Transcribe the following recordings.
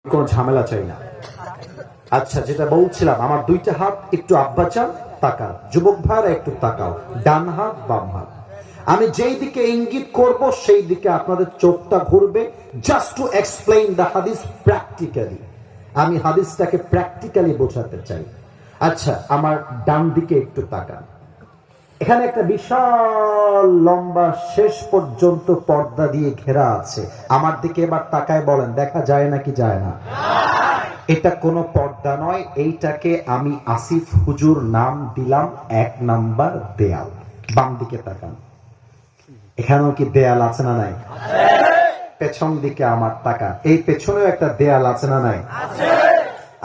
কোনো ঝামেলা চাই না। আচ্ছা, যেটা বলছিলাম, আমার দুইটা হাত একটু আব্বাচান তাকাও, যুবক ভাইরা একটু তাকাও, ডান হাত বাম হাত। আমি যেই দিকে ইঙ্গিত করব সেই দিকে আপনাদের চোখটা ঘুরবে, জাস্ট টু এক্সপ্লেইন দ্য হাদিস প্র্যাকটিক্যালি। আমি হাদিসটাকে প্র্যাকটিক্যালি বোঝাতে চাই। আচ্ছা, আমার ডান দিকে একটু তাকান। এখানে একটা বিশাল লম্বা শেষ পর্যন্ত পর্দা দিয়ে ঘেরা আছে। আমার দিকে এবার তাকায় বলেন, দেখা যায় নাকি যায় না? এটা কোনো পর্দা নয়, এইটাকে আমি আসিফ হুজুর নাম দিলাম 1 নাম্বার দেয়াল। বাম দিকে তাকান, এখানেও কি দেয়াল আছে না নাই? পেছন দিকে আমার তাকান, এই পেছনেও একটা দেয়াল আছে না নাই?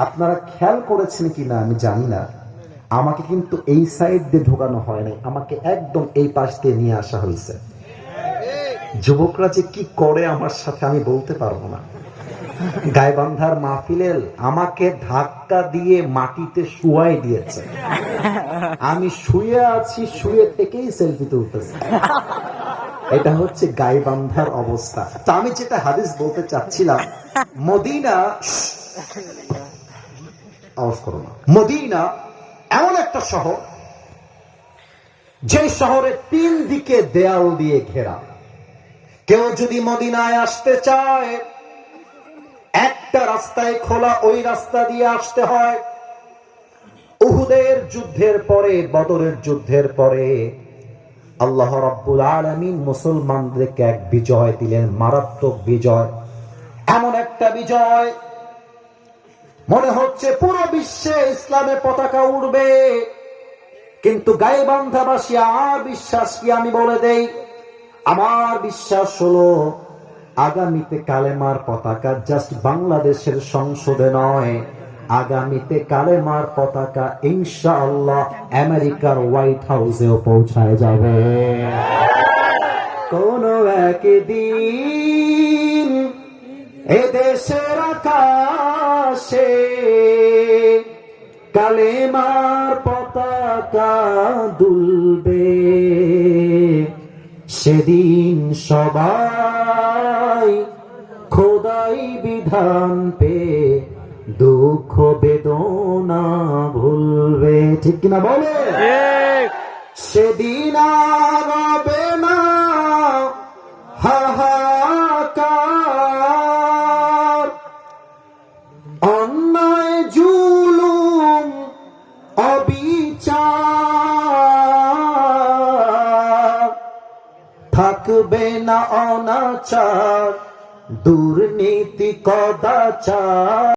আপনারা খেয়াল করেছেন কিনা আমি জানি না, আমাকে কিন্তু এই সাইড দিয়ে ঢোকানো হয় নাই, আমাকে একদম এই পাশ দিয়ে নিয়ে আসা হয়েছে। যুবকরা যে কি করে আমার সাথে আমি বলতে পারবো না। গাইবান্ধার মাহফিলের আমাকে ধাক্কা দিয়ে মাটিতে শুয়াই দিয়েছে, আমি শুয়ে আছি, শুয়ে থেকেই সেলফি তুলতেছি। এটা হচ্ছে গাইবান্ধার অবস্থা। তো আমি যেটা হাদিস বলতে চাচ্ছিলাম, মদিনা মদিনা এমন একটা শহর, যে শহরের 3 দিকে দেয়াল দিয়ে ঘেরা। কেউ যদি মদিনায় আসতে চায়, একটা রাস্তায় খোলা, ওই রাস্তা দিয়ে আসতে হয়। উহুদের যুদ্ধের পরে, বদরের যুদ্ধের পরে আল্লাহ রাব্বুল আলামিন মুসলমানদেরকে এক বিজয় দিলেন, মারাত্মক বিজয়। এমন একটা বিজয় মনে হচ্ছে পুরো বিশ্বে ইসলামের পতাকা উড়বে। কিন্তু গাইবান্ধাবাসী আর বিশ্বাস কি আমি বলে দেই, আমার বিশ্বাস হলো আগামীতে কালেমার পতাকা জাস্ট বাংলাদেশের সংসদে নয়, আগামীতে কালেমার পতাকা ইনশাআল্লাহ আমেরিকার হোয়াইট হাউসেও পৌঁছায় যাবে। কোন একদিন এদেশের আকাশে কালেমার পতাকা দুলবে, সেদিন সবাই খোদাই বিধান পে দুঃখ বেদনা ভুলবে। ঠিক কিনা বলে? সেদিন আর হবে না হাহাকার, অন্যায় জুলুম অবিচার, থাকবে না অনাচার দুর্নীতি কদাচার।